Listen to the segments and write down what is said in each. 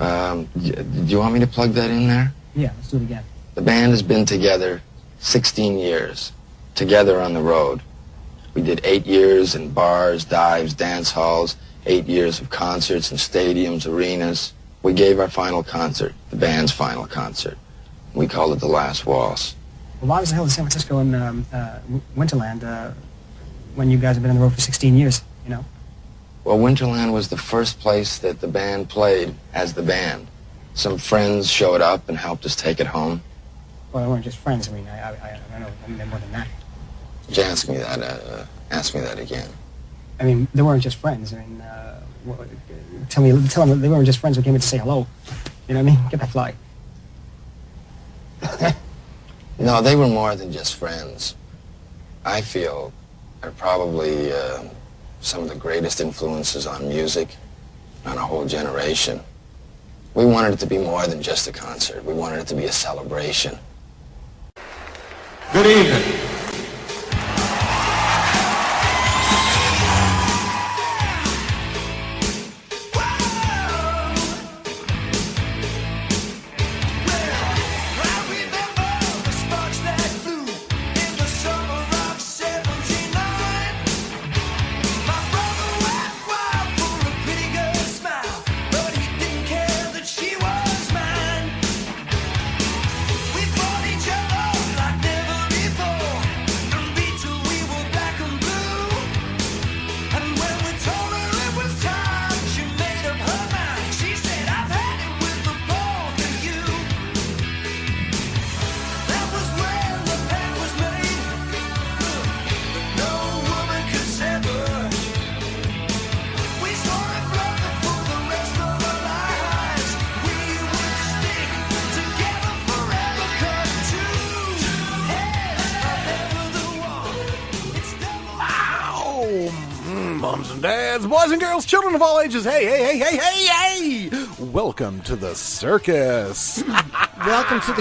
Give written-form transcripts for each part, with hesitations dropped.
Do you want me to plug that in there? Yeah, let's do it again. The band has been together 16 years, together on the road. We did 8 years in bars, dives, dance halls, 8 years of concerts in stadiums, arenas. We gave our final concert, the band's final concert. We called it The Last Waltz. Well, why was the hell in San Francisco and Winterland when you guys have been on the road for 16 years, you know? Well, Winterland was the first place that the band played as the band. Some friends showed up and helped us take it home. Well, they weren't just friends. I mean, I know they're more than that. Just ask me that. Ask me that again. I mean, they weren't just friends. I mean, tell them they weren't just friends who came in to say hello. You know what I mean? Get that fly. No, they were more than just friends. I feel they're probably some of the greatest influences on music, on a whole generation. We wanted it to be more than just a concert. We wanted it to be a celebration. Good evening. Moms and dads, boys and girls, children of all ages, hey! Welcome to the circus. Welcome to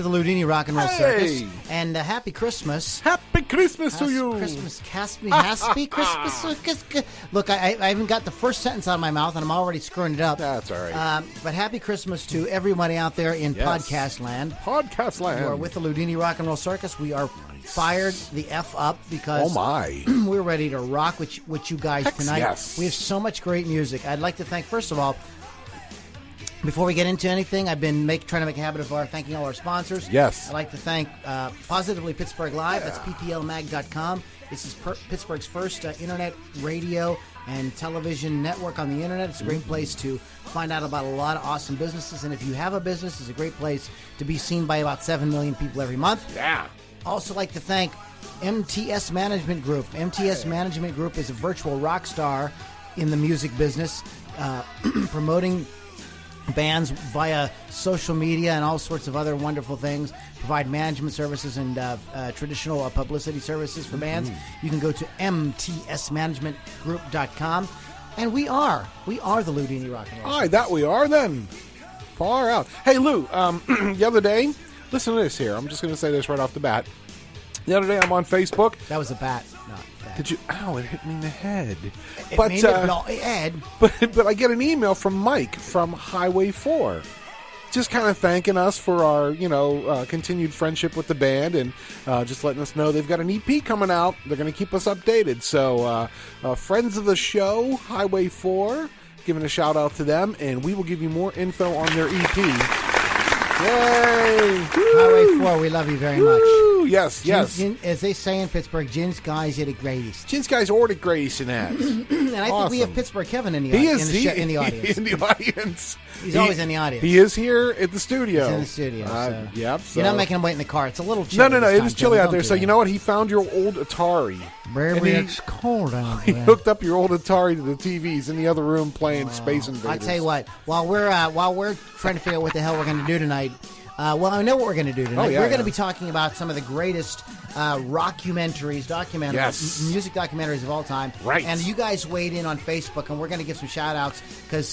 the Loudini Rock and Roll Circus, and happy Christmas. Happy Christmas to you. Happy Christmas. Look, I haven't got the first sentence out of my mouth, and I'm already screwing it up. That's all right. But happy Christmas to everybody out there in podcast land. Podcast land. You are with the Loudini Rock and Roll Circus. We are fired the F up because we're ready to rock with you guys tonight. Yes. We have so much great music. I'd like to thank, first of all, before we get into anything, I've been trying to make a habit of thanking all our sponsors. Yes. I'd like to thank Positively Pittsburgh Live. That's pplmag.com. This is Pittsburgh's first internet radio and television network on the internet. It's a great place to find out about a lot of awesome businesses. And if you have a business, it's a great place to be seen by about 7 million people every month. Yeah. Also like to thank MTS Management Group. MTS Management Group is a virtual rock star in the music business, promoting bands via social media and all sorts of other wonderful things. Provide management services and traditional publicity services for bands. You can go to mtsmanagementgroup.com. And we are the Loudini Rock and Roll. All right, that we are then. Far out. Hey, Lou, the other day, listen to this here. I'm just going to say this right off the bat. The other day, I'm on Facebook. That was a bat, not that. Did you? Ow, it hit me in the head. But I get an email from Mike from Highway 4. Just kind of thanking us for our, continued friendship with the band and just letting us know they've got an EP coming out. They're going to keep us updated. So, friends of the show, Highway 4, giving a shout out to them, and we will give you more info on their EP. Yay! Highway 4, we love you very much. Yes. As they say in Pittsburgh, Gin's guys are the greatest. Gin's guys are the greatest in that. And I think we have Pittsburgh Kevin in the audience. In the audience. He's always in the audience. He is here at the studio. He's in the studio. So. Yep. You're not making him wait in the car. It's a little chilly. No. It is chilly out there. So you know what? He found your old Atari. Baby, it's cold out there. He hooked up your old Atari to the TVs in the other room playing Space Invaders. I tell you what. While we're trying to figure out what the hell we're going to do tonight. I know what we're going to do tonight. We're going to be talking about some of the greatest rockumentaries, music documentaries of all time. Right. And you guys weighed in on Facebook, and we're going to give some shout-outs because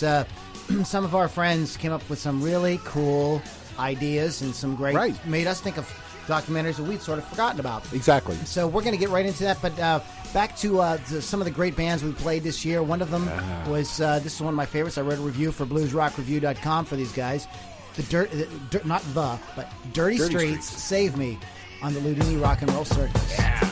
some of our friends came up with some really cool ideas and some great made us think of documentaries that we'd sort of forgotten about. Exactly. So we're going to get right into that, but back to some of the great bands we played this year. One of them was, this is one of my favorites. I wrote a review for bluesrockreview.com for these guys. But Dirty Streets Save Me on the Loudini Rock and Roll Circus. Yeah.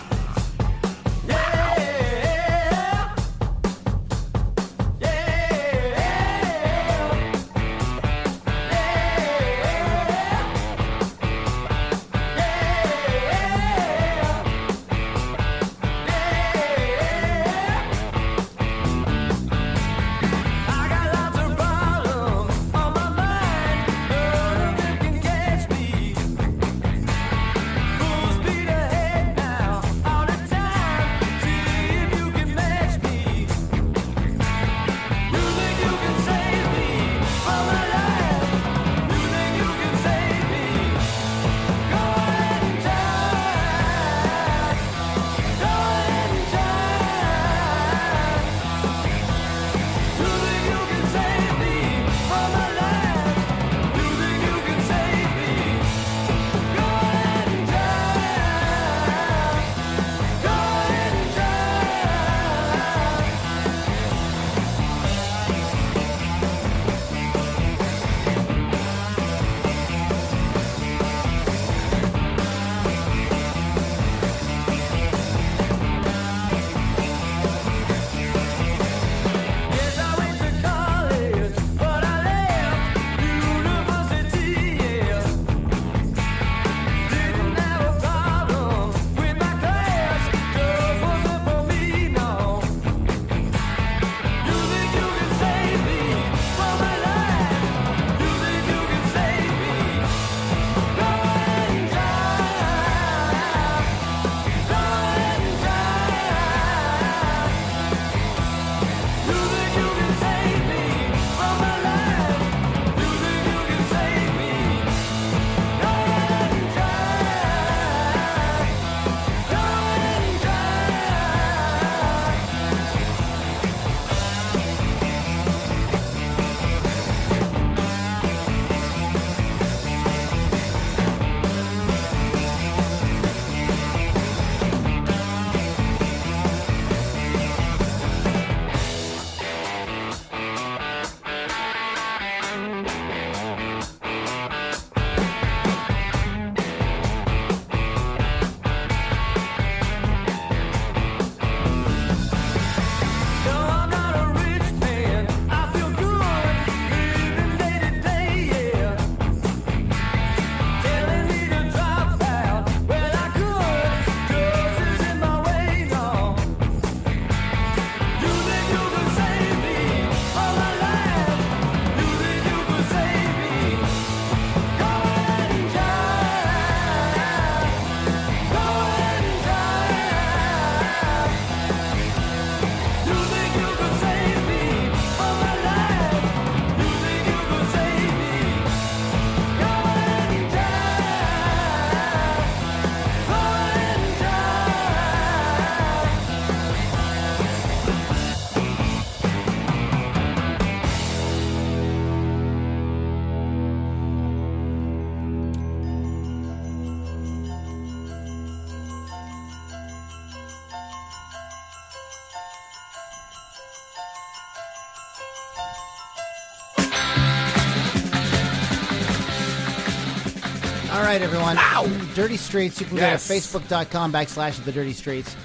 All right, everyone. Ow! Dirty Streets. You can Yes. go to facebook.com/The Dirty Streets.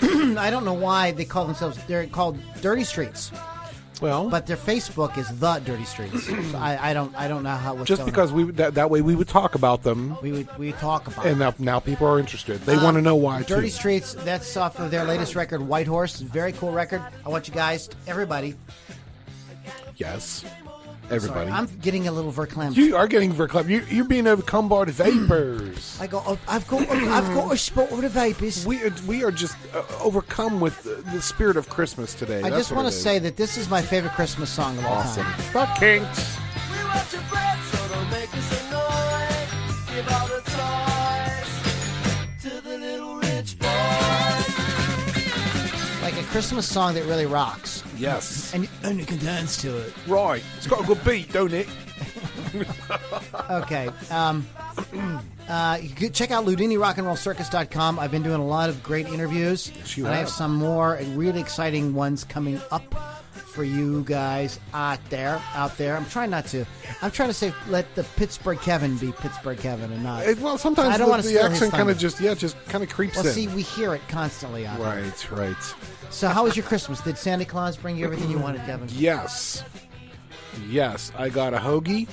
I don't know why they call themselves, they're called Dirty Streets, Well, but their Facebook is The Dirty Streets. So I don't know how what's just going because on. that way we would talk about them, We talk about and it. now people are interested. They want to know why Dirty too. Streets, that's off of their latest record, White Horse. Very cool record. I want you guys, everybody. Yes, everybody. Sorry, I'm getting a little verklempt. You are getting verklempt. You're being overcome by the vapors. I've got a spot of the vapors. We are just overcome with the spirit of Christmas today. I That's just what want it to is. say that this is my favorite Christmas song of all Awesome. time. The Kinks. We want your bread, so don't make us annoyed. Give all the toys to the little rich boys. Like a Christmas song that really rocks. Yes. And you can dance to it. Right. It's got a good beat, don't it? Okay. You could check out LoudiniRockandRollCircus.com. I've been doing a lot of great interviews. Yes, you and I have. have some more really exciting ones coming up for you guys out there. I'm trying to say let the Pittsburgh Kevin be Pittsburgh Kevin and not. Well, sometimes I don't wanna the steal his accent kind thunder. of just kind of creeps Well, in. see, we hear it constantly out there. Right. So, how was your Christmas? Did Santa Claus bring you everything you wanted, Kevin? Yes, I got a hoagie.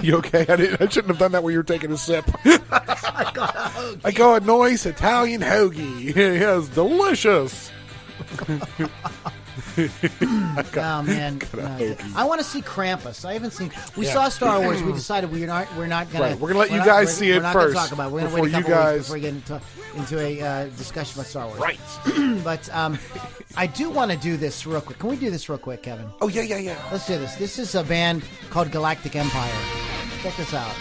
You okay? I shouldn't have done that when you were taking a sip. I got a hoagie. I got a nice Italian hoagie. Yes, delicious. Oh man, no, I want to see Krampus. I haven't seen. We saw Star Wars. We decided we're not gonna. Right, we're gonna let you guys see it we're not first Gonna talk about it. We're gonna before wait a you couple guys- weeks before we get into a discussion about Star Wars. Right. But I do want to do this real quick. Can we do this real quick, Kevin? Oh yeah. Let's do this. This is a band called Galactic Empire. Check this out.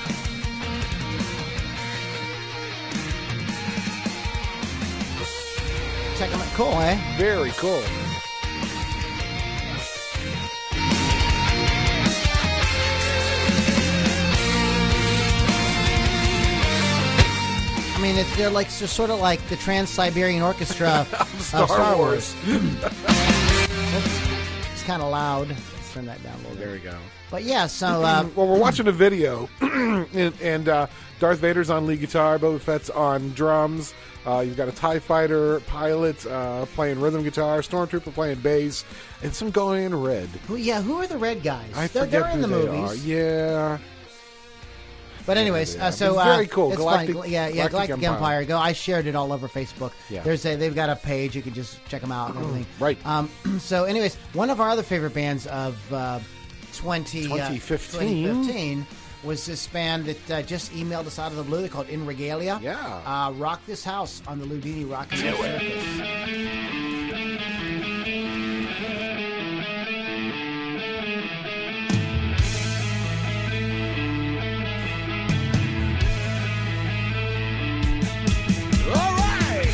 Check them out. Cool, eh? Very cool. I mean, they're like just sort of like the Trans-Siberian Orchestra of Star Wars. It's kind of loud. Let's turn that down a little bit. There we go. But yeah, so Well, we're watching a video, and Darth Vader's on lead guitar, Boba Fett's on drums. You've got a TIE fighter pilot playing rhythm guitar, Stormtrooper playing bass, and some guy in red. who are the red guys? I they're forget in who the they movies. are. Yeah. But anyways, Yeah. so It's very cool. It's Galactic- fun. Yeah, Galactic Empire. Go. I shared it all over Facebook. Yeah. They've got a page. You can just check them out and everything. Right. So, anyways, one of our other favorite bands of 2015 was this band that just emailed us out of the blue. They're called In Regalia. Yeah. Rock This House on the Loudini Rock and Roll Circus. All right.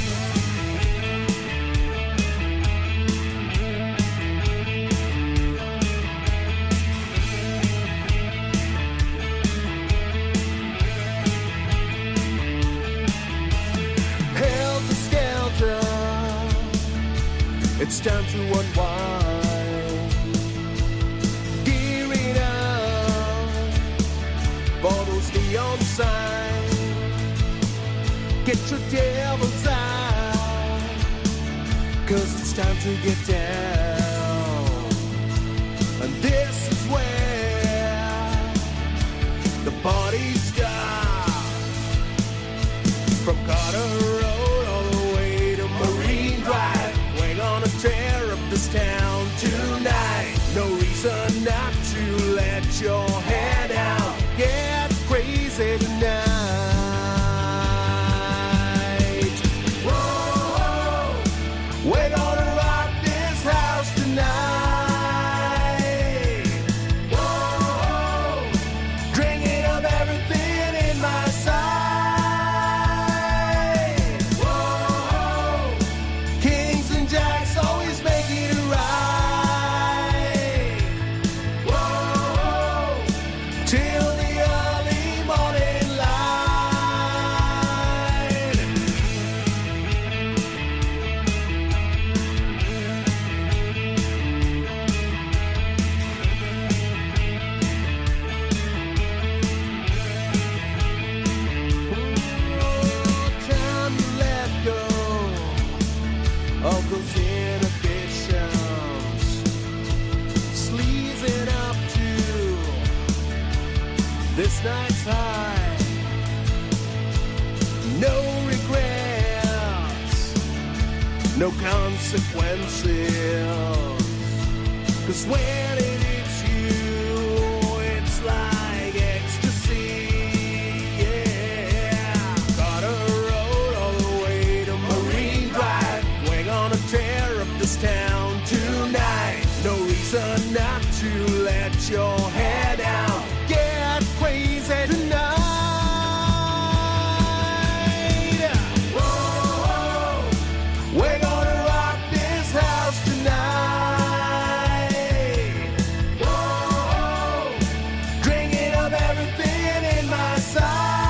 Helter skelter, it's time to unwind. Gearing up for those neon signs. Get your devils out, 'cause it's time to get down. And this is where the party starts. From Carter Road all the way to Marine Drive, we're gonna tear up this town tonight. No reason not to let your hair down. Get crazy tonight. Whoa, we're gonna rock this house tonight. Whoa, drinking up everything in my sight. Whoa, kings and jacks always make it right. Whoa, till the early morning light. Time to let go of those inhibitions, sleazing up to this night's high. No regrets, no consequences, 'cause when it hits you, it's like ecstasy. Yeah, Carter Road all the way to Marine Drive. We're gonna tear up this town tonight. No reason not to let your hair down. Get crazy tonight. Whoa, we're gonna rock this house tonight. Whoa, drinking up everything in my sight.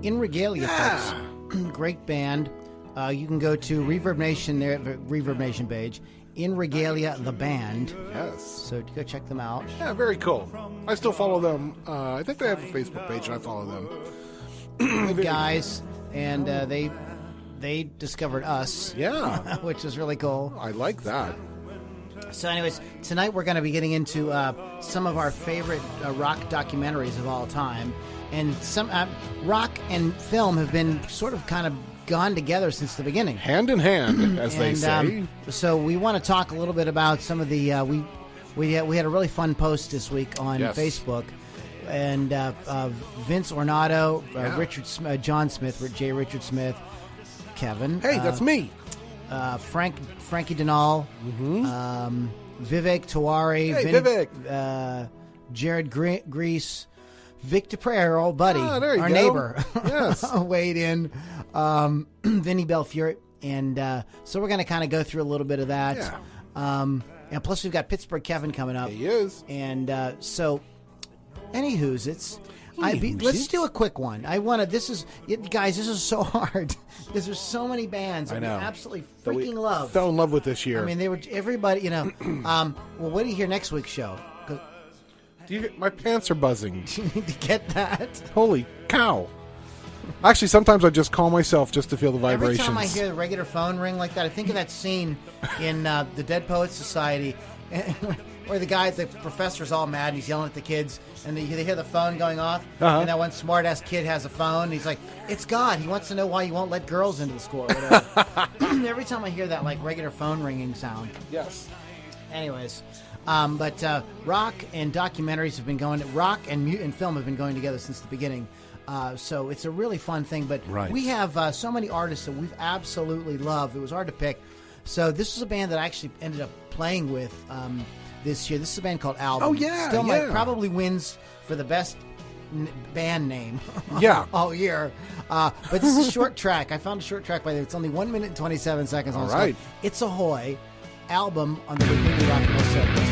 In Regalia, folks. Great band. You can go to Reverb Nation, their Reverb Nation page. In Regalia, the band. Yes. So go check them out. Yeah, very cool. I still follow them. I think they have a Facebook page, and I follow them. Good guys, and they discovered us. Yeah. Which is really cool. I like that. So anyways, tonight we're going to be getting into some of our favorite rock documentaries of all time. And some rock and film have been sort of kind of gone together since the beginning. Hand in hand, as they say. So we want to talk a little bit about some of the... we had a really fun post this week on Facebook. And Vince Ornato, John Smith, J. Richard Smith, Kevin. Hey, that's me. Frankie Denal, Vivek Tiwari, Hey, Vivek. Jared Grease, Vic Dupre, our old buddy, there you our go. neighbor, Yes. weighed in, Vinny Belfiore, and so we're going to kind of go through a little bit of that. Yeah. And plus we've got Pittsburgh Kevin coming up. He is. And anywho's let's do a quick one. Guys, this is so hard because there's so many bands that we absolutely freaking love. Fell in love with this year. I mean, they were everybody. Well, what do you hear next week's show? My pants are buzzing. Do you need to get that? Holy cow! Actually, sometimes I just call myself just to feel the vibrations. Every time I hear the regular phone ring like that, I think of that scene in the Dead Poets Society. Where the professor's all mad and he's yelling at the kids, and they hear the phone going off, and that one smart-ass kid has a phone, and he's like, it's God. He wants to know why you won't let girls into the school or whatever. Every time I hear that, like, regular phone ringing sound. Yes. Anyways, but rock and documentaries have been rock and film have been going together since the beginning. So it's a really fun thing, but we have so many artists that we've absolutely loved. It was hard to pick. So this is a band that I actually ended up playing with this year. This is a band called Album. Oh, yeah. Still probably wins for the best band name all year. But this is a short track. I found a short track by there. It's only 1 minute and 27 seconds. All right. It's Ahoy, Album on the Loudini Rock and Roll Circus.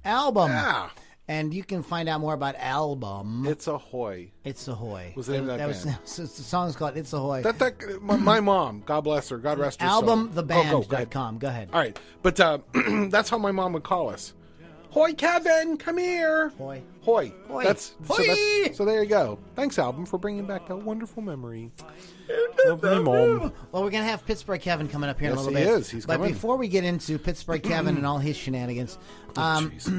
Album. Yeah. And you can find out more about Album. It's Ahoy. It's Ahoy. Was the name of that band. The song's called It's Ahoy. My mom, God bless her, God rest her soul. Albumtheband.com. Go ahead. All right. But that's how my mom would call us. Hoy, Kevin, come here. Hoy. Hoy. Hoy. So there you go. Thanks, Album, for bringing back that wonderful memory. Love me, Mom. Well, we're going to have Pittsburgh Kevin coming up here in a little bit. Yes, he is. He's coming. But before we get into Pittsburgh Kevin and all his shenanigans,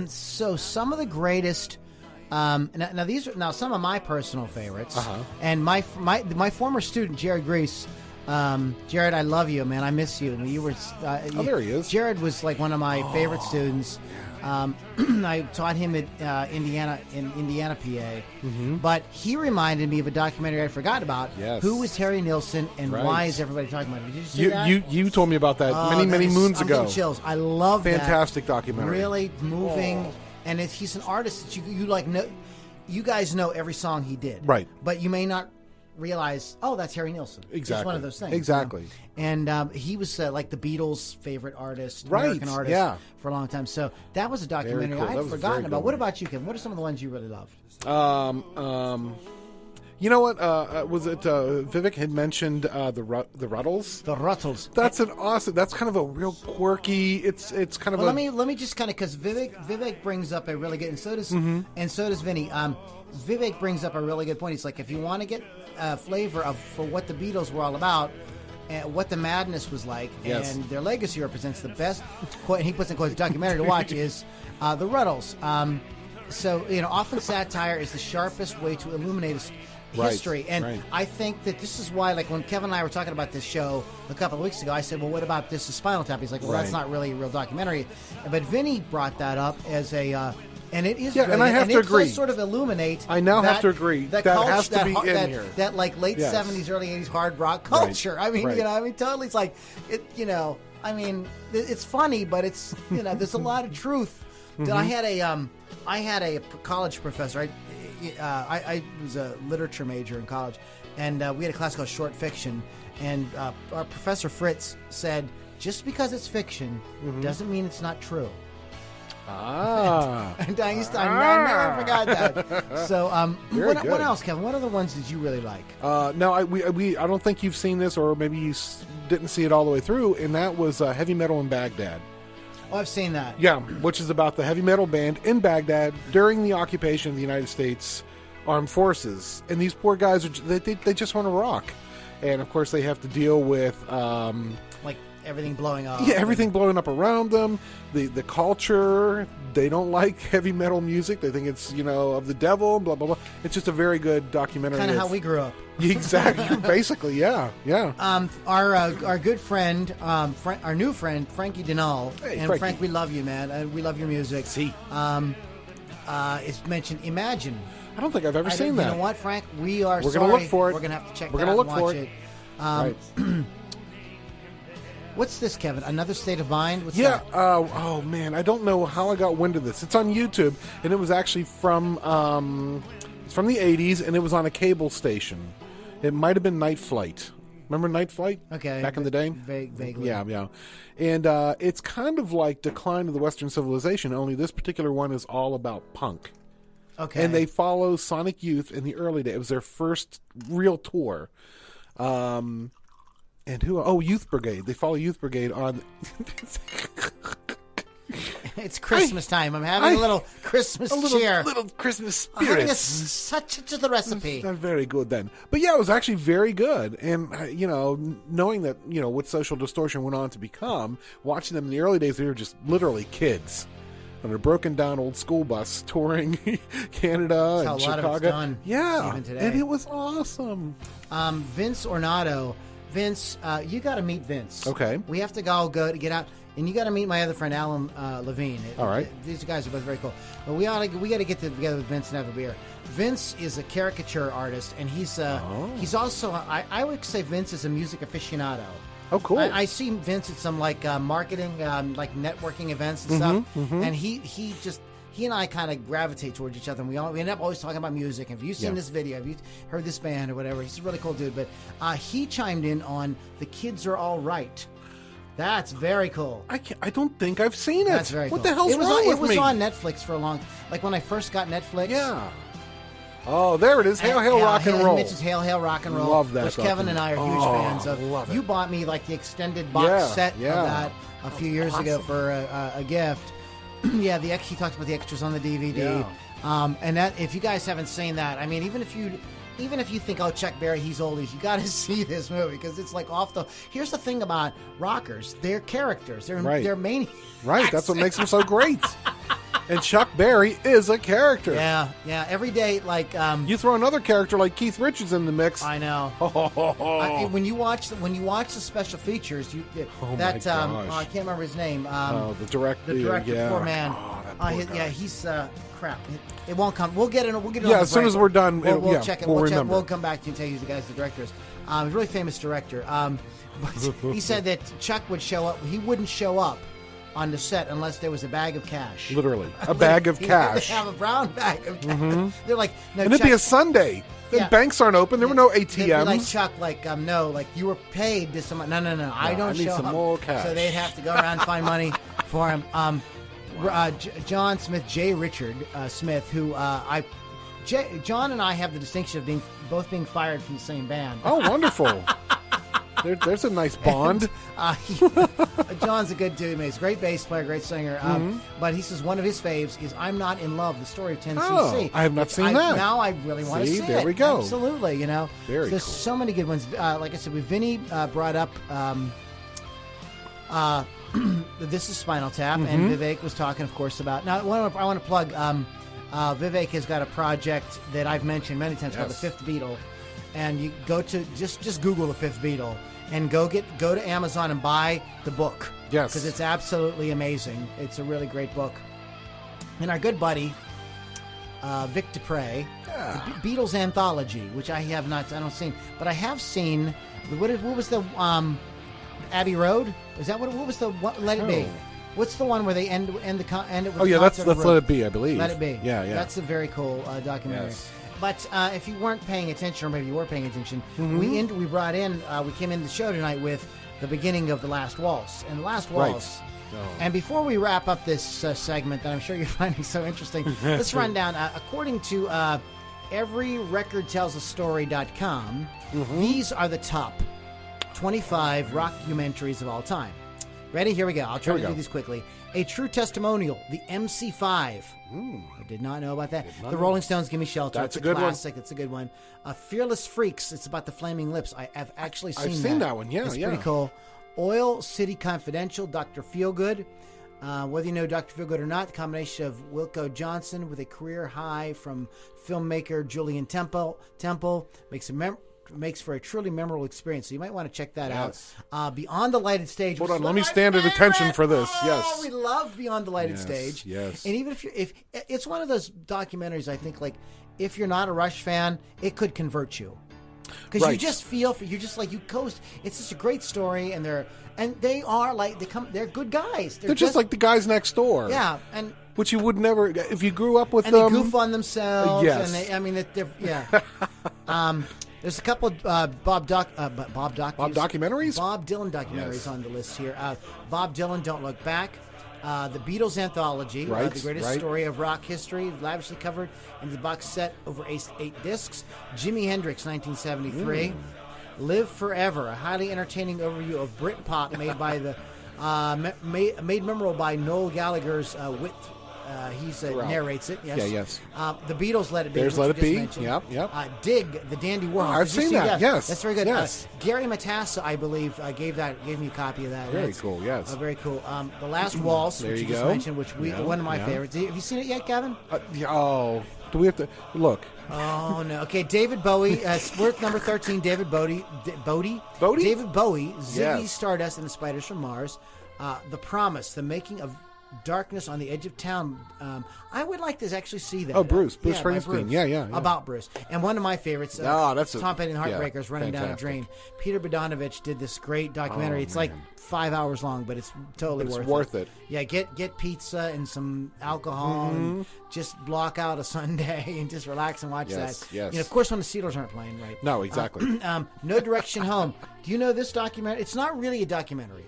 so some of the greatest... now these are some of my personal favorites. And my former student, Jared Grease... Jared, I love you, man. I miss you. You were. There he is. Jared was like one of my favorite students. I taught him at Indiana, PA. But he reminded me of a documentary I forgot about. Yes. Who was Harry Nilsson, and why is everybody talking about it? Did you see that? You told me about that many moons ago. I'm getting chills. I love Fantastic that. documentary. Really moving, and he's an artist that you like. You guys know every song he did, right? But you may not realize, oh, that's Harry Nilsson. Exactly. It's one of those things. Exactly. And he was like the Beatles' favorite artist, Right, American artist, yeah. for a long time. So that was a documentary cool. I That had was a forgotten very about. good What one. about you, Kevin? What are some of the ones you really loved? You know what? Was it Vivek had mentioned the Ruddles? The Ruttles. That's an awesome. That's kind of a real quirky. It's kind of Well, a. let me just kind of, because Vivek brings up a really good, and so does Vinny. Vivek brings up a really good point. It's like, if you want to get a flavor for what the Beatles were all about, and what the madness was like, Yes. and their legacy represents the best. And he puts in quotes, documentary to watch is the Ruddles. So often satire is the sharpest way to illuminate history, and right. I think that this is why, like when Kevin and I were talking about this show a couple of weeks ago, I said, well, what about This is Spinal Tap? He's like, well, that's Right. not really a real documentary. But Vinny brought that up as a, and it is Yeah, brilliant. and I have to it agree. does sort of illuminate. I now have to agree. That has to be in here. That like late Yes. 70s, early 80s hard rock culture. I mean, Right. totally. It's like it. It's funny, but it's there's a lot of truth. That I had a college professor. I was a literature major in college, and we had a class called short fiction. And our professor Fritz said, "Just because it's fiction doesn't mean it's not true." Ah. And I never forgot that. So, Very what good. else, Kevin? What other ones did you really like? No, I don't think you've seen this, or maybe you didn't see it all the way through, and that was Heavy Metal in Baghdad. Oh, I've seen that. Yeah, which is about the heavy metal band in Baghdad during the occupation of the United States Armed Forces. And these poor guys, they just want to rock. And, of course, they have to deal with... Like everything blowing up. Yeah, everything blowing up around them. The culture, they don't like heavy metal music. They think it's, of the devil, blah, blah, blah. It's just a very good documentary. Kind of how we grew up. Exactly. Basically, yeah. Our good friend, our new friend, Frankie Denal. Hey, and Frankie. Frank, we love you, man. We love your music. See. It's mentioned Imagine. I don't think I've ever seen that. You know what, Frank? We're sorry. We're going to look for it. We're going to have to check We're that gonna out look and watch for it. Right. What's this, Kevin? Another State of Mind? What's Yeah. that? Oh man, I don't know how I got wind of this. It's on YouTube, and it was actually from it's from the '80s, and it was on a cable station. It might have been Night Flight. Remember Night Flight? Okay. Back in the day. Vaguely. Yeah. And it's kind of like Decline of the Western Civilization. Only this particular one is all about punk. Okay. And they follow Sonic Youth in the early days. It was their first real tour. And who? Oh, Youth Brigade. They follow Youth Brigade on. It's Christmas time. I'm having a little Christmas cheer. Little Christmas I'm having spirit. such to the recipe. Not very good then. But yeah, it was actually very good. And, knowing that, what Social Distortion went on to become, watching them in the early days, they were just literally kids on a broken down old school bus touring Canada That's and how a lot Chicago. of it's done, Yeah. even today. And it was awesome. Vince Ornato. Vince, you got to meet Vince. Okay. We have to go to get out, and you got to meet my other friend Alan Levine. All right. These guys are both very cool. But we got to get together with Vince and have a beer. Vince is a caricature artist, and he's also I would say Vince is a music aficionado. Oh, cool. I see Vince at some marketing, like networking events and stuff, and he and I kind of gravitate towards each other, and we end up always talking about music. Have you seen this video? Have you heard this band or whatever? He's a really cool dude. But he chimed in on The Kids Are All Right. That's very cool. I don't think I've seen it. That's very cool. What the hell's wrong with me? It was on Netflix for a long... Like when I first got Netflix... Yeah. Oh, there it is. Hail, hail, rock and roll. He mentions Hail, Hail, Rock and Roll. Love that Which Kevin and I are huge fans of. love it. You bought me like the extended box set of yeah. that a few years ago for a gift. Yeah, he talks about the extras on the DVD. Yeah. And that, if you guys haven't seen that, I mean, even if you think, oh, Chuck Berry, he's oldies, you got to see this movie because it's like off the. Here's the thing about rockers: they're characters. They're maniacs. Right. That's what makes them so great. And Chuck Berry is a character. Yeah. Every day, like You throw another character like Keith Richards in the mix. I know. When you watch the special features, my gosh. I can't remember his name. The director. The director, yeah. poor man. Oh, that poor guy. He's crap. It won't come. We'll get it. Yeah, on as soon as we're done, we'll check it. we'll We'll remember. We'll come back to you and tell you who the guy's the director is. He's a really famous director. But he said that Chuck would show up. He wouldn't show up on the set unless there was a bag of cash. Literally, a bag of He had cash. to have a brown bag of cash. They're like, no, And it'd be a Sunday. Then Yeah. banks aren't open. There were no They'd be ATMs. like, Chuck, no, like you were paid this amount. No, I don't I need show some up. more cash. So they'd have to go around and find money for him. John Smith, J. Richard Smith, who John and I have the distinction of both being fired from the same band. Oh, wonderful. There's a nice bond. John's a good dude, man. He's a great bass player, great singer. But he says one of his faves is "I'm Not in Love," the story of 10cc. Oh, I have not seen that. Now I really want to see it. There we go. Absolutely, Very There's cool. so many good ones. Like I said, Vinny brought up This Is Spinal Tap, and Vivek was talking, of course, about. Now, I want to plug. Vivek has got a project that I've mentioned many times called The Fifth Beatle, and you go to just Google The Fifth Beatle and go to Amazon and buy the book. Yes. Because it's absolutely amazing. It's a really great book. And our good buddy, Vic Dupre, the Beatles Anthology, which I don't seen, but I have seen. What was the Abbey Road? Is that what was the Let It Be? What's the one where they end it with? Oh yeah, that's Let It Be, I believe. Let It Be. Yeah. That's a very cool documentary. Yes. But if you weren't paying attention, or maybe you were paying attention, we came in the show tonight with the beginning of The Last Waltz. And The Last Waltz. Right. Oh. And before we wrap up this segment that I'm sure you're finding so interesting, let's run down. According to everyrecordtellsastory.com, these are the top 25 rockumentaries of all time. Ready? Here we go. I'll try to do these quickly. A True Testimonial, the MC5. I did not know about that. The Rolling Stones, Give Me Shelter. That's it's a good classic. It's a good one. Fearless Freaks. It's about the Flaming Lips. I've actually seen that. I've seen that one. Yeah, it's pretty cool. Oil City Confidential, Dr. Feelgood. Whether you know Dr. Feelgood or not, the combination of Wilco Johnson with a career high from filmmaker Julian Temple makes for a truly memorable experience. So you might want to check that out. Beyond the Lighted Stage. Hold on, let me stand at attention for this. Yes. We love Beyond the Lighted Stage. Yes. And even if it's one of those documentaries, I think, like, if you're not a Rush fan, it could convert you. Because you just feel you're just like, you coast. It's just a great story, and they are like they're good guys. They're just like the guys next door. Yeah, and which you would never if you grew up with and them. they goof on themselves. Yes. And they're there's a couple Bob Documentaries? Bob Dylan documentaries on the list here. Bob Dylan, Don't Look Back. The Beatles Anthology, the greatest story of rock history, lavishly covered in the box set over 8 discs. Jimi Hendrix, 1973. Live Forever, a highly entertaining overview of Britpop made memorable by Noel Gallagher's wit. He narrates it. Yes. The Beatles, Let It Be. There's Let It Be. Yep. Dig, the Dandy Warhol. I've seen that. Yes, that's very good. Yes. Gary Matassa, I believe, gave me a copy of that. Very cool. Yes. Very cool. The Last Waltz, which you just mentioned, which one of my favorites. Have you seen it yet, Kevin? Do we have to look? Oh no. Okay, David Bowie. We're at number 13. David Bowie. David Bowie. Ziggy Stardust and the Spiders from Mars. The Promise. The Making of Darkness on the Edge of Town. I would like to actually see that. Oh, Bruce Springsteen. Bruce. Yeah. About Bruce. And one of my favorites, that's Tom Petty and the Heartbreakers, Running Down a fantastic. Dream. Peter Bogdanovich did this great documentary. It's like 5 hours long, but it's totally worth it. Yeah, get pizza and some alcohol and just block out a Sunday and just relax and watch that. Yes. Of course, when the Steelers aren't playing, right? No, exactly. No Direction Home. Do you know this documentary? It's not really a documentary.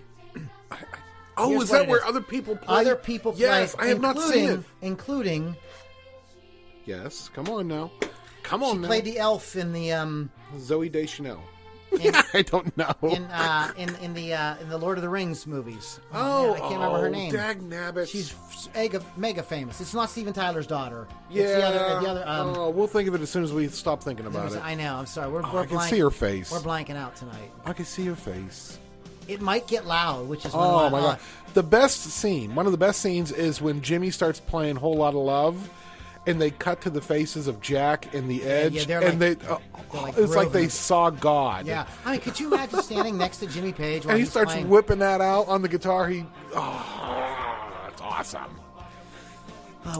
Is that where other people play? Other people play. Yes, I have not seen it. Including. Yes, come on now. She played the elf in the Zooey Deschanel. I don't know. In the Lord of the Rings movies. I can't remember her name. Dag nabbit. She's mega famous. It's not Steven Tyler's daughter. Yeah. It's the other. We'll think of it as soon as we stop thinking about it. I know. I'm sorry. I can see her face. We're blanking out tonight. I can see her face. It might get loud, which is my god. The best scene, one of the best scenes, is when Jimmy starts playing "Whole Lotta Love," and they cut to the faces of Jack and the Edge, and it's like they saw God. Yeah, I mean, could you imagine standing next to Jimmy Page while and he starts playing? whipping that out on the guitar? It's awesome.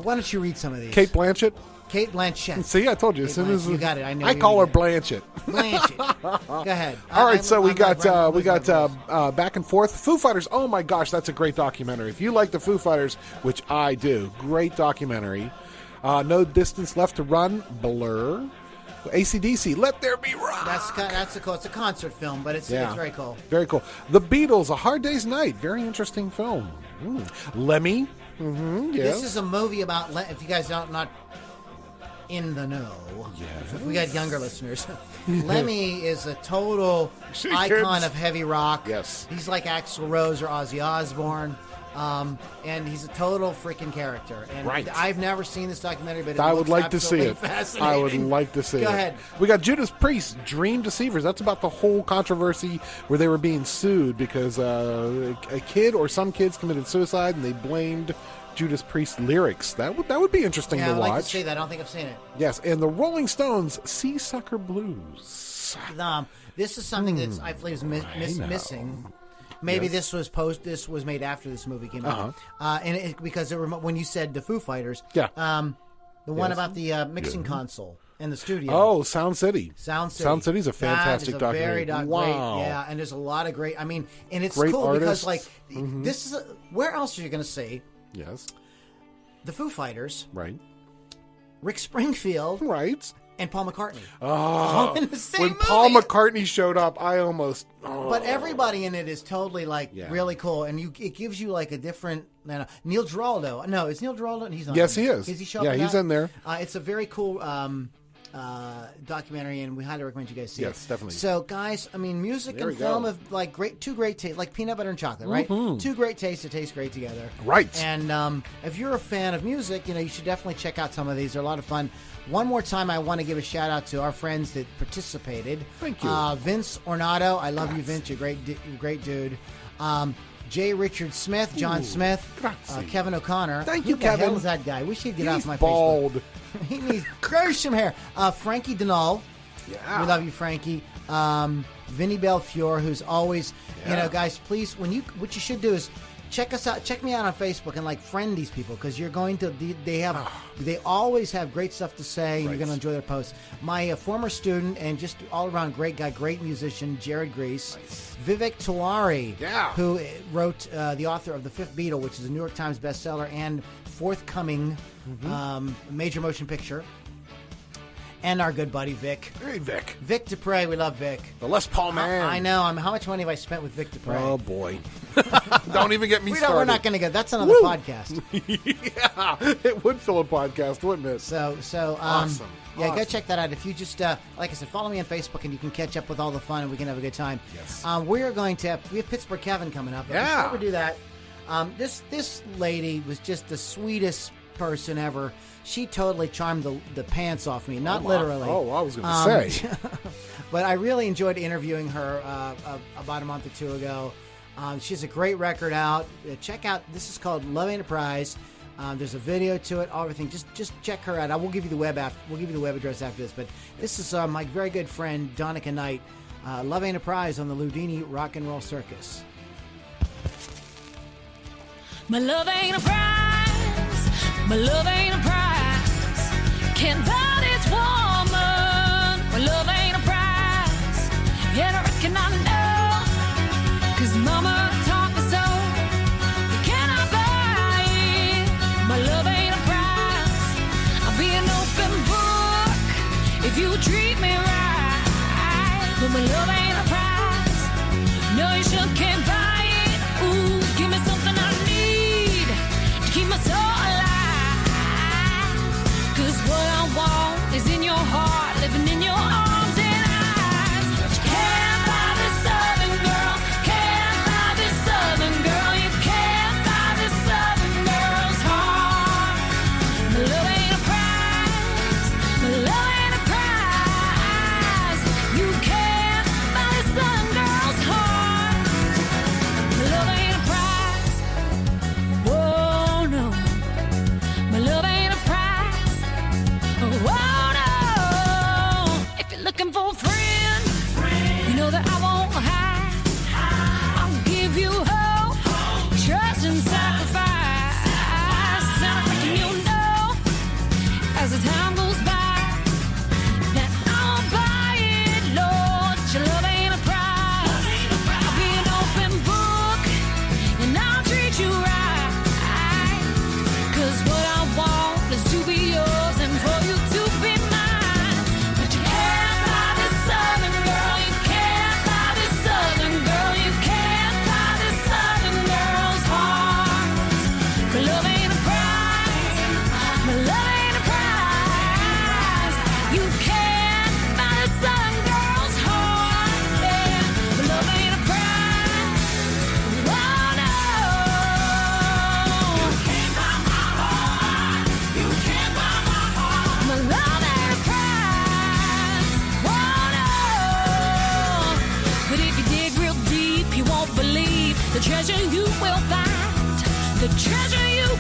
Why don't you read some of these? Kate Blanchett. Kate Blanchett. See, I told you. As soon as you got it. I know. I call her Blanchett. Blanchett. Go ahead. All right, so we got Back and Forth. Foo Fighters. Oh my gosh, that's a great documentary. If you like the Foo Fighters, which I do, great documentary. No Distance Left to Run. Blur. AC/DC. Let There Be Rock. That's cool. It's a concert film, but it's very cool. Very cool. The Beatles. A Hard Day's Night. Very interesting film. Lemmy. Mm-hmm, yeah. This is a movie about, if you guys are not in the know, if we got younger listeners, Lemmy is a total icon of heavy rock. Yes. He's like Axl Rose or Ozzy Osbourne. And he's a total freaking character. And I've never seen this documentary, but I would like to see it. I would like to see it. Go ahead. We got Judas Priest, Dream Deceivers. That's about the whole controversy where they were being sued because a kid or some kids committed suicide and they blamed Judas Priest lyrics. That would be interesting to watch. Yeah, I'd like to see that. I don't think I've seen it. Yes, and the Rolling Stones, Seasucker Blues. This is something that I believe is missing. Maybe this was made after this movie came out, because when you said the Foo Fighters, the one about the mixing console in the studio. Oh, Sound City. Sound City's a fantastic documentary. Wow. Great, and there's a lot of great. I mean, and it's great cool artists. Because this is where else are you going to see? Yes, the Foo Fighters, right? Rick Springfield, right? And Paul McCartney. Oh, in the same when movie. Paul McCartney showed up, I almost. Oh. But everybody in it is totally really cool, and it gives you like a different. Neil Giraldo. No, is Neil Giraldo? He's not. Yes, he is. Is he showing? Yeah, he's in there. It's a very cool documentary, and we highly recommend you guys see it. Yes, definitely. So, guys, I mean, music and film have two great tastes, like peanut butter and chocolate, right? Mm-hmm. Two great tastes that taste great together, right? And if you're a fan of music, you should definitely check out some of these. They're a lot of fun. One more time, I want to give a shout out to our friends that participated. Thank you, Vince Ornato. I love you, Vince. You're great dude. J. Richard Smith, John Smith, Kevin O'Connor. Thank you, Kevin. Who the hell is that guy? We should get off my bald. Facebook. He needs grow some hair. Frankie Denal. Yeah. We love you, Frankie. Vinny Belfiore, who's always, guys, please, what you should do is check us out. Check me out on Facebook and friend these people because you're going to. They always have great stuff to say. And you're going to enjoy their posts. My former student and just all around great guy, great musician, Jared Grease, Vivek Tiwari, who wrote the author of The Fifth Beatle, which is a New York Times bestseller and forthcoming major motion picture. And our good buddy Vic. Hey, Vic. Vic Dupre. We love Vic. The Les Paul man. I know. How much money have I spent with Vic Dupre? Oh, boy. Don't even get me started. We're not going to get... That's another podcast. Yeah. It would fill a podcast, wouldn't it? So awesome. Yeah, awesome. Go check that out. If you just, like I said, follow me on Facebook and you can catch up with all the fun and we can have a good time. Yes. We have Pittsburgh Kevin coming up. But before we do that, this lady was just the sweetest person ever. She totally charmed the pants off me, not literally. Oh, I was going to say. But I really enjoyed interviewing her about a month or two ago. She has a great record out. Check out, this is called Love Ain't a Prize. There's a video to it, everything. Just check her out. I will give you the web address after this. But this is my very good friend Donica Knight. Love Ain't a Prize on the Loudini Rock and Roll Circus. My love ain't a prize. My love ain't a prize. Can't buy this woman. My love ain't a prize. And I reckon I know. 'Cause mama taught me so. You cannot buy it. My love ain't a prize. I'll be an open book if you treat me right. But my love ain't a prize. No, you sure can't buy it. Ooh, give me something I need to keep my soul alive. 'Cause what I want is in your heart, living in your arms and eyes. Can't buy this southern girl, can't buy this southern girl. You can't buy this southern girl's heart. My love ain't a prize, my love ain't a prize. You can't buy this southern girl's heart.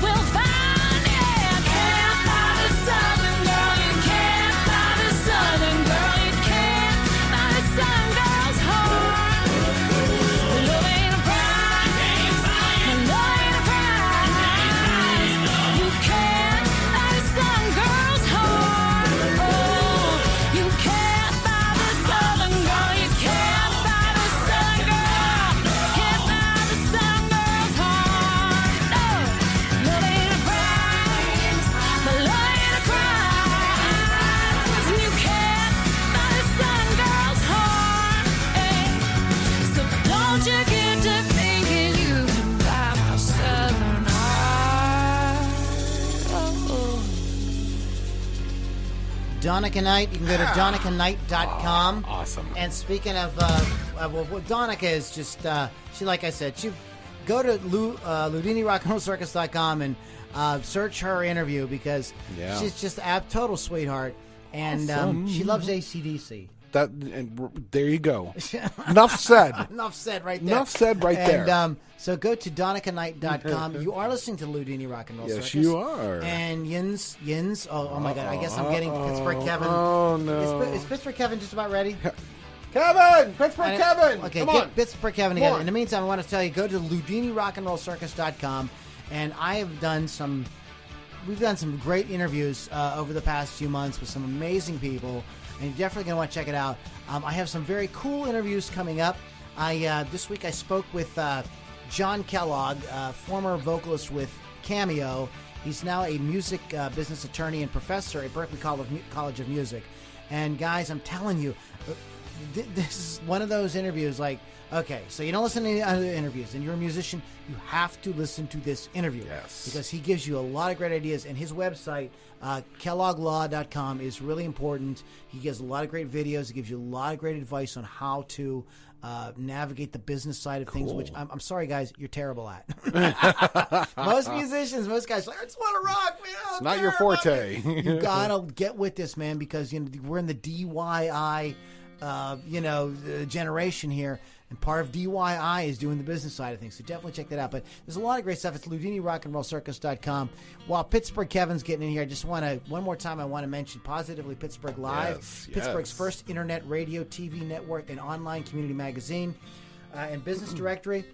will find. Yeah, can't buy the Southern girl. You can't buy the Southern girl. You can't buy the Southern girl's heart. My love ain't a prize. My love ain't a prize. You can't buy the Southern girl's heart. Oh, you can't buy the Southern girl. You can't buy the Southern girl. Can't buy the Southern girl's heart. No, love ain't a prize. My love ain't a prize. You can't buy the Southern girl's heart. Hey. So don't you get to thinking you can buy my Southern heart. Oh. Donica Knight. You can go to donicaknight.com. Awesome. And speaking of, well, Donica is just, she, like I said, she go to LouDiniRockAndRollCircus.com and search her interview because Yeah. she's just a total sweetheart. And she loves AC/DC. That and there you go. Enough said. Enough said right there. Enough said right there. And so go to donicaknight.com. You are listening to Loudini Rock and Roll Yes, Circus. you are. And Yins. Oh my God. I guess I'm getting Pittsburgh Kevin. Oh, no. Is Pittsburgh Kevin just about ready? Kevin! Pittsburgh Kevin! Okay, Come get on. Pittsburgh Kevin Come together. on. In the meantime, I want to tell you, go to LoudiniRockAndRollCircus.com, and I have done some. We've done some great interviews over the past few months with some amazing people, and you're definitely going to want to check it out. I have some very cool interviews coming up. This week I spoke with John Kellogg, former vocalist with Cameo. He's now a music business attorney and professor at Berklee College of Music. And guys, I'm telling you, this is one of those interviews like, okay, so you don't listen to any other interviews, and you're a musician, you have to listen to this interview. Yes. Because he gives you a lot of great ideas, and his website, kellogglaw.com, is really important. He gives a lot of great videos. He gives you a lot of great advice on how to navigate the business side of things, which I'm sorry, guys, you're terrible at. Most musicians, most guys, are like, I just want to rock, man. It's not your forte. You gotta get with this, man, because we're in the DIY, generation here, and part of DIY is doing the business side of things. So definitely check that out. But there's a lot of great stuff. It's LoudiniRockAndRollCircus.com. While Pittsburgh Kevin's getting in here, I just want to one more time. I want to mention Positively Pittsburgh Live, Yes, Pittsburgh's yes. first internet radio, TV network, and online community magazine, and business directory.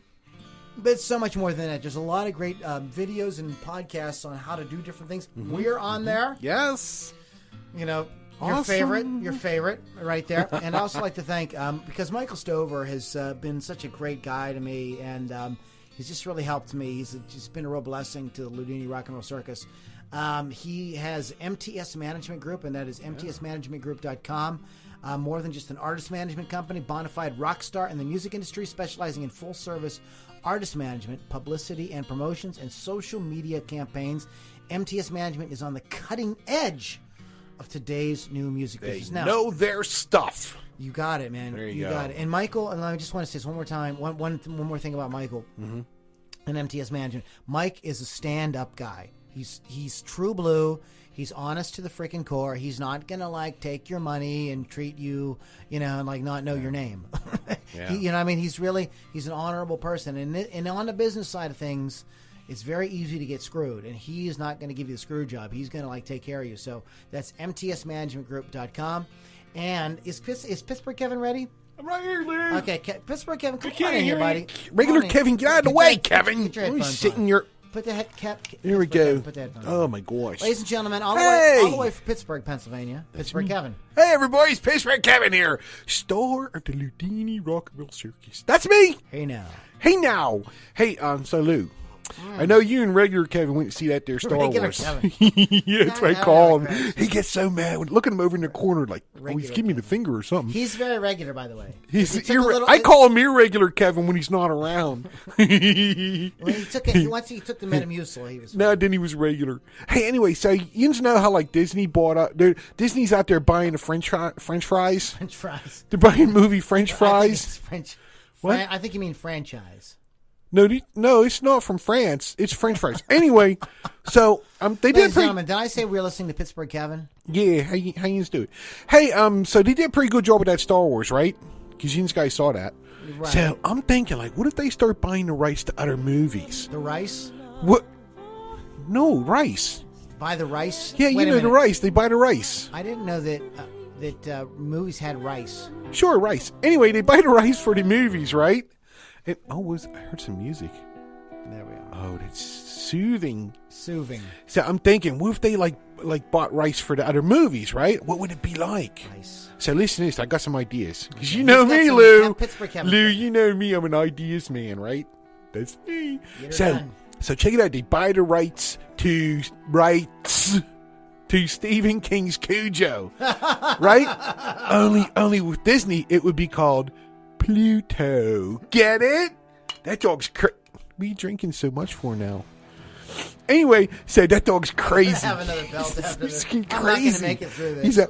But it's so much more than that. There's a lot of great videos and podcasts on how to do different things. We're on there. Yes. Your Awesome. your favorite right there. And I also like to thank, because Michael Stover has been such a great guy to me, and he's just really helped me. He's just been a real blessing to the Loudini Rock and Roll Circus. He has MTS Management Group, and that is mtsmanagementgroup.com. More than just an artist management company, bona fide rock star in the music industry, specializing in full-service artist management, publicity and promotions, and social media campaigns. MTS Management is on the cutting edge of today's new music They business. Now, know their stuff. you got it, man. There you go. got it. And Michael, and I just want to say this one more time. One more thing about Michael and MTS Management. Mike is a stand-up guy. He's true blue. He's honest to the freaking core. He's not gonna take your money and treat you, and not know your name. Yeah. He's an honorable person. And on the business side of things, it's very easy to get screwed, and he is not going to give you the screw job. He's going to take care of you. So that's mtsmanagementgroup.com. And is Pittsburgh Kevin ready? I'm right here, Lee. Okay, Pittsburgh Kevin, come Can't on in here, hear buddy. you. Regular Come on in. Kevin, get out of the Get way, your- Kevin. get your Let me headphones sit on. in your. Put the head cap. Here we Pittsburgh go. Kevin, put the headphones on. Oh my gosh. Ladies and gentlemen, all Hey! the way from Pittsburgh, Pennsylvania, Pittsburgh Kevin. Hey, everybody, it's Pittsburgh Kevin here, star of the Loudini Rock and Roll Circus. That's me. Hey now. Hey now. Hey, so Lou, I know you and regular Kevin went to see that there Star Regular Wars. Kevin. Yeah, that's what I call Regular him. He gets so mad when look at him over in the corner like, oh, he's Regular giving me the finger or something. He's very regular, by the way. He's He took a little- I call him irregular Kevin when he's not around. When once he took the Metamucil, he was. No, then he was regular. Hey, anyway, so you know how Disney bought up? Disney's out there buying the French fries. French fries. They're buying movie French I think fries. it's French. What? I think you mean franchise. No, it's not from France. It's French fries. Anyway, so they Ladies did and pretty. gentlemen, did I say we were listening to Pittsburgh Kevin? Yeah, how you do it? Hey, so they did a pretty good job with that Star Wars, right? Because you guys saw that. Right. So I'm thinking, what if they start buying the rights to other movies? The rice? What? No, rice. Buy the rice? Yeah, Wait a the minute. rice. They buy the rice. I didn't know that movies had rice. Sure, rice. Anyway, they buy the rice for the movies, right? I heard some music. There we are. Oh, that's soothing. Soothing. So I'm thinking, what if they like bought rice for the other movies, right? What would it be like? Rice. So listen to this. I got some ideas. Because you He's know got me, some Lou. Pittsburgh Kevin. Lou, you know me. I'm an ideas man, right? That's me. Get her done. So check it out. They buy the rights to Stephen King's Cujo, right? Only with Disney, it would be called Pluto. Get it? That dog's what are you drinking so much for now? Anyway, so that dog's crazy. Have another belt after He's this. crazy. I'm not going to make it through this. He's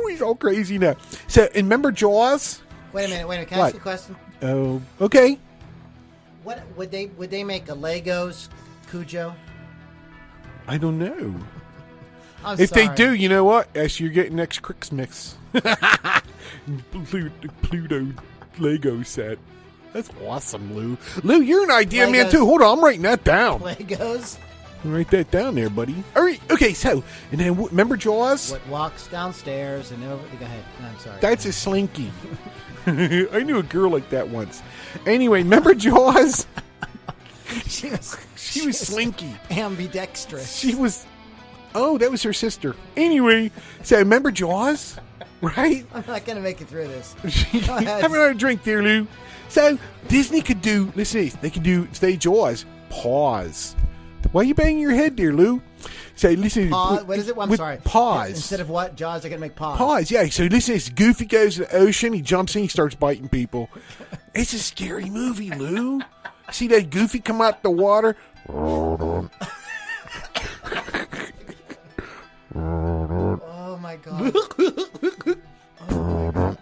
he's all crazy now. So, and remember Jaws? Wait a minute. Can I ask you a question? Oh, okay. What would they make a Legos Cujo? I don't know. I'm If sorry. they do, you know what? As you're getting next Christmas. Pluto Lego set. That's awesome, Lou. Lou, you're an idea man Legos. too. Hold on, I'm writing that down. Legos. Write that down there, buddy. All right. Okay, so, and then remember Jaws? What walks downstairs and over. Go ahead. No, I'm sorry. That's a slinky. I knew a girl like that once. Anyway, remember Jaws? she was slinky. ambidextrous. She was. Oh, that was her sister. Anyway, so remember Jaws? Right? I'm not going to make it through this. Go Have ahead. another drink there, Lou. So, Disney could do, listen to this, they could do, say Jaws, pause. Why are you banging your head there, Lou? So, listen. Pause. What is it? I'm with sorry. Pause. Instead of what? Jaws, they're going to make pause. Pause, yeah. So, listen to this. Goofy goes to the ocean, he jumps in, he starts biting people. It's a scary movie, Lou. See that Goofy come out the water? Oh, my God.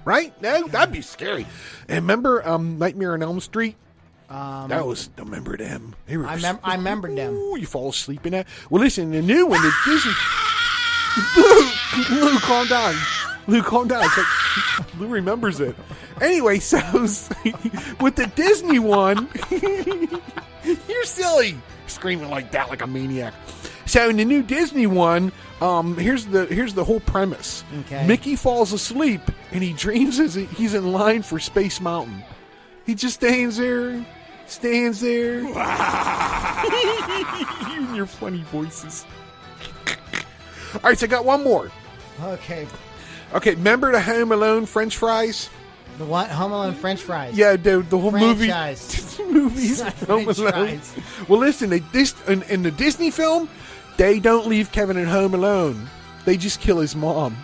Right? No, that'd be scary. And remember Nightmare on Elm Street? That was, remember them? They were, I remembered them. Ooh, you fall asleep in that. Well, listen, the new one, the Disney. Lou, calm down. Lou, calm down. It's like, Lou remembers it. Anyway, so with the Disney one, you're silly, screaming like that, like a maniac. So in the new Disney one, here's the whole premise. Okay. Mickey falls asleep and he dreams as he's in line for Space Mountain. He just stands there. You and your funny voices. All right, so I got one more. Okay. Okay, remember the Home Alone French fries? The what? Home Alone French fries. Yeah, the whole Franchise. movies. Not Home French Alone. fries. Well, listen, in the Disney film, they don't leave Kevin at home alone. They just kill his mom.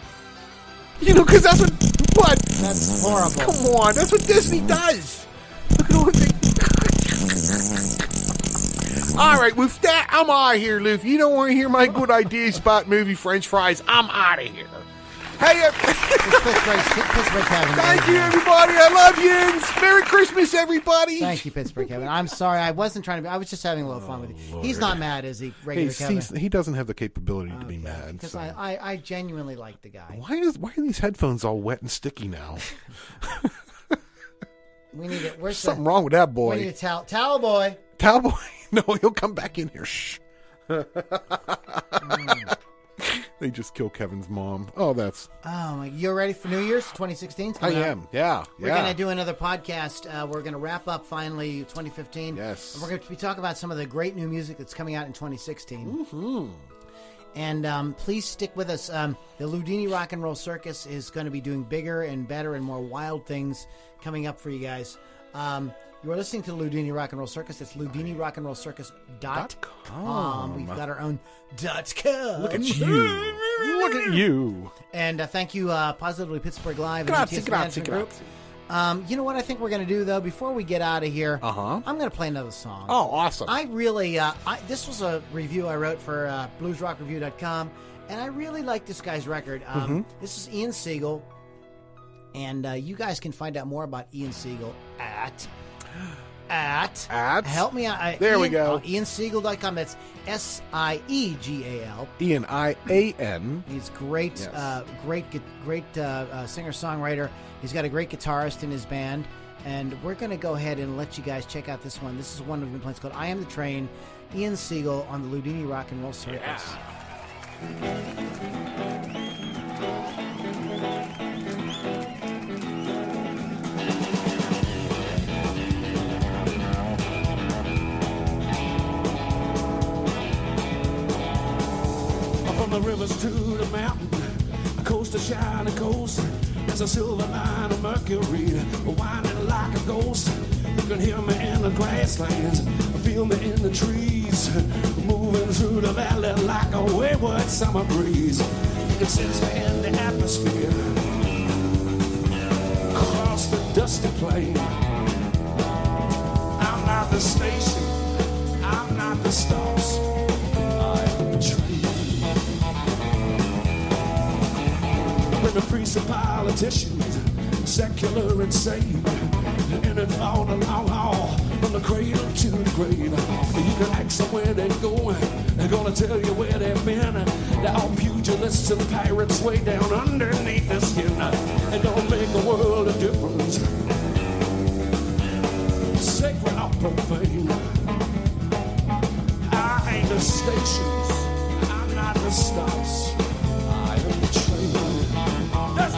You know, because that's what? That's horrible. Come on, that's what Disney does. Look at all the All right, with that, I'm out of here, Lou. If you don't want to hear my good ideas about movie French fries, I'm out of here. Hey, Pittsburgh Kevin. thank you, everybody. I love you. Merry Christmas, everybody. Thank you, Pittsburgh Kevin. I'm sorry. I wasn't trying to be. I was just having a little fun with you. He's not mad, is he, regular Kevin? He doesn't have the capability to be mad. Because So. I genuinely like the guy. Why are these headphones all wet and sticky now? We need it. Where's Something wrong with that We boy. need a towel boy. Cowboy. No, he'll come back in here. Shh. They just killed Kevin's mom. Oh, that's. Oh my! You're ready for New Year's 2016? I am. Yeah. We're going to do another podcast. We're going to wrap up finally 2015. Yes. And we're going to be talking about some of the great new music that's coming out in 2016. Mm-hmm. And please stick with us. The Loudini Rock and Roll Circus is going to be doing bigger and better and more wild things coming up for you guys. You are listening to Loudini Rock and Roll Circus. It's LoudiniRockandRollCircus.com. We've got our own .com. Look at you. Look at you. And thank you, Positively Pittsburgh Live. and Grazie, MTS grazie, Management Group. grazie. You know what I think we're going to do, though? Before we get out of here, Uh-huh. I'm going to play another song. Oh, awesome. I really, this was a review I wrote for bluesrockreview.com, and I really like this guy's record. This is Ian Siegel, and you guys can find out more about Ian Siegel at help me out. There we go. IanSiegel.com. That's SIEGAL. Ian. He's great, Yes. great singer-songwriter. He's got a great guitarist in his band, and we're going to go ahead and let you guys check out this one. This is one of the plans called "I Am the Train," Ian Siegel on the Loudini Rock and Roll Circus. From the rivers to the mountain, coast to shining coast, there's a silver line of Mercury, winding like a ghost. You can hear me in the grasslands, feel me in the trees, moving through the valley like a wayward summer breeze. You can sense me in the atmosphere, across the dusty plain. I'm not the station, I'm not the stops, I'm the train. When the priests and politicians, secular and sane, in it all the long haul, from the cradle to the grave. You can ask them where they're going, they're gonna tell you where they've been. They're all pugilists and pirates way down underneath the skin. It don't make a world of difference, sacred or profane. I ain't the stations, I'm not the stops, I am the train. That's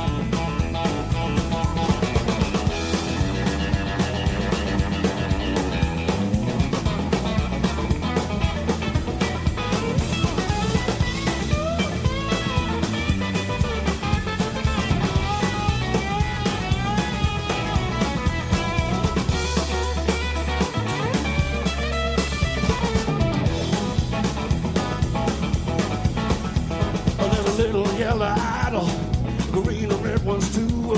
yellow idol, green and red ones too.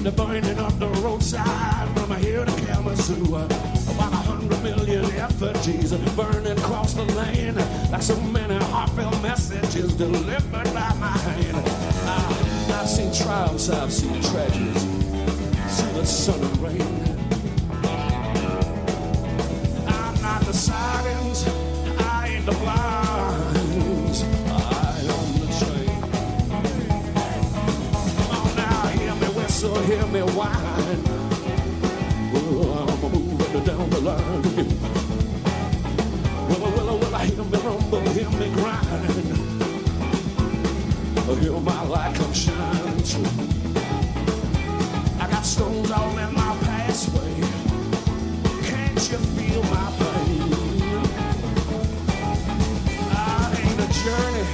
They're burning up the roadside from here to Kalamazoo. About 100 million effigies burning across the land, like so many heartfelt messages delivered by my hand. I've seen triumphs, I've seen tragedies, seen the sun and rain. I'm not the sirens, I ain't the blinds, I am the train. So hear me whine, well, I'm moving down the line. Well, I hear me rumble, hear me grind. Hear my light come shining through. I got stones all in my pathway, can't you feel my pain? I ain't the journey,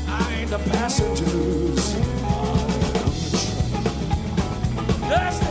I ain't the passengers, that's it.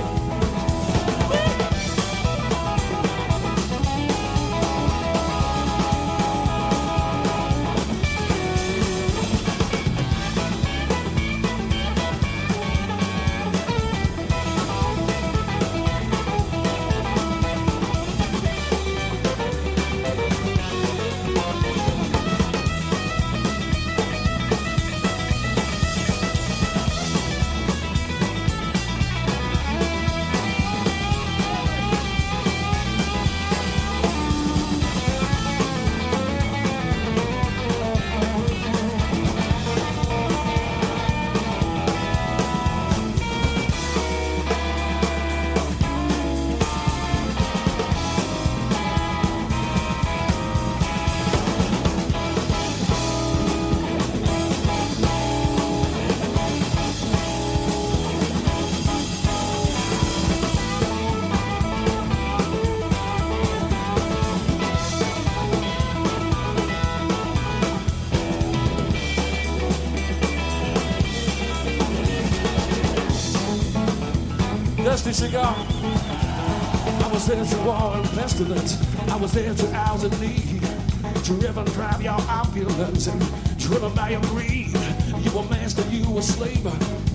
Dusty cigar. I was there through war and pestilence. I was there through hours of need. Driven by your opulence and driven by your greed. You were master, you were slave.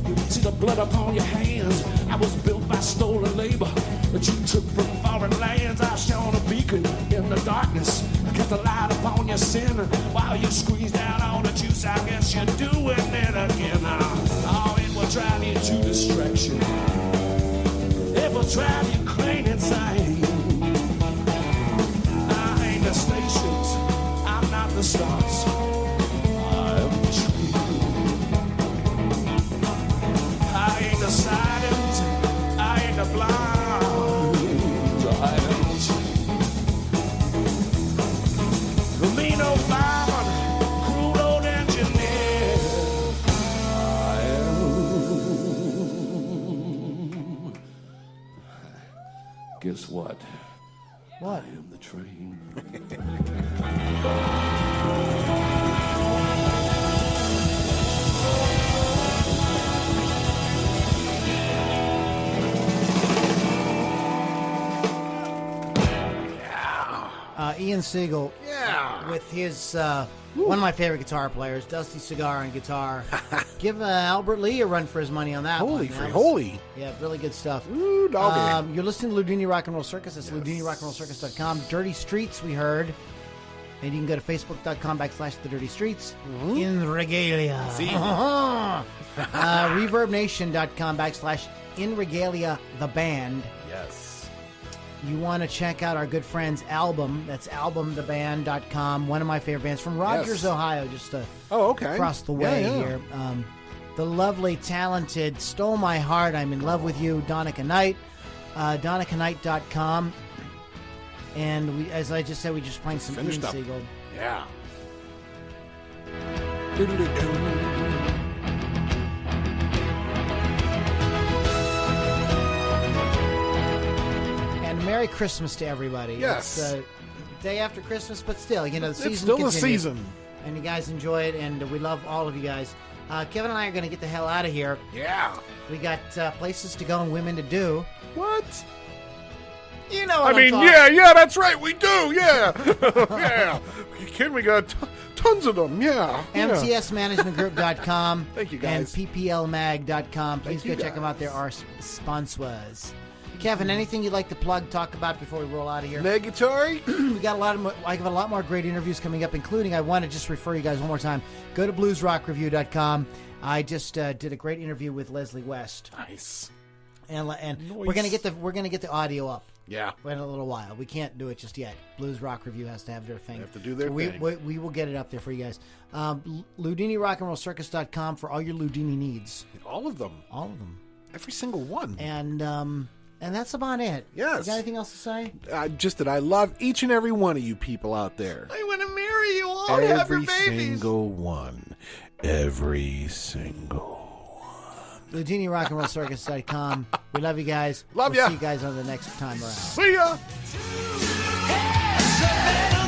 You could see the blood upon your hands. I was built by stolen labor that you took from foreign lands. I shone a beacon in the darkness. I kept the light upon your sin. While you squeezed out all the juice, I guess you're doing it again. Oh, it will drive you to distraction. It will drive you crazy insane. I ain't the stations, I'm not the stars, I am the train. I ain't the sidings, I ain't the blinds, I am the train. What? am the train. Ian Siegel. Yeah. With his one of my favorite guitar players, Dusty Cigar on guitar. Give Albert Lee a run for his money on that Holy one. free holy. Yeah, really good stuff. Ooh, doggy. You're listening to Loudini Rock and Roll Circus. That's LoudiniRockandRollCircus.com. Dirty Streets, we heard. And you can go to Facebook.com/The Dirty Streets. In Regalia. ReverbNation.com/In Regalia, the band. Yes. You want to check out our good friend's album. That's albumtheband.com. One of my favorite bands from Rogers, Ohio, just okay. across the way Yeah. here. The lovely, talented, Stole My Heart, I'm in Love with You, Donica Knight. DonicaKnight.com. And we, as I just said, we just playing some Finished Ian up. Siegel. Yeah. And Merry Christmas to everybody. Yes. It's day after Christmas, but still, the season It's still continues. the season. And you guys enjoy it, and we love all of you guys. Kevin and I are going to get the hell out of here. Yeah. We got places to go and women to do. What? You know I what I'm mean, talking- yeah, that's right. We do, yeah. Yeah. Kid, we got tons of them, yeah. MTSManagementGroup.com. Thank you, And guys. PPLMag.com. Please Thank you, go check them out. guys. There are sponsors. Kevin, anything you'd like to plug, talk about before we roll out of here? Negatory? We got I have a lot more great interviews coming up, including, I want to just refer you guys one more time. Go to bluesrockreview.com. I just did a great interview with Leslie West. Nice. And Nice. we're gonna get the audio up. Yeah. In a little while. We can't do it just yet. Blues Rock Review has to have their thing. They have to do their So thing. We will get it up there for you guys. LoudiniRockandRollCircus.com for all your Loudini needs. All of them. All of them. Every single one. And that's about it. Yes. You got anything else to say? Just that I love each and every one of you people out there. I want to marry you all to have your Every babies. single one. Every single LoudiniRockandRollCircus.com. We love you guys. Love we'll ya. see you guys on the next time around. See ya! It's a better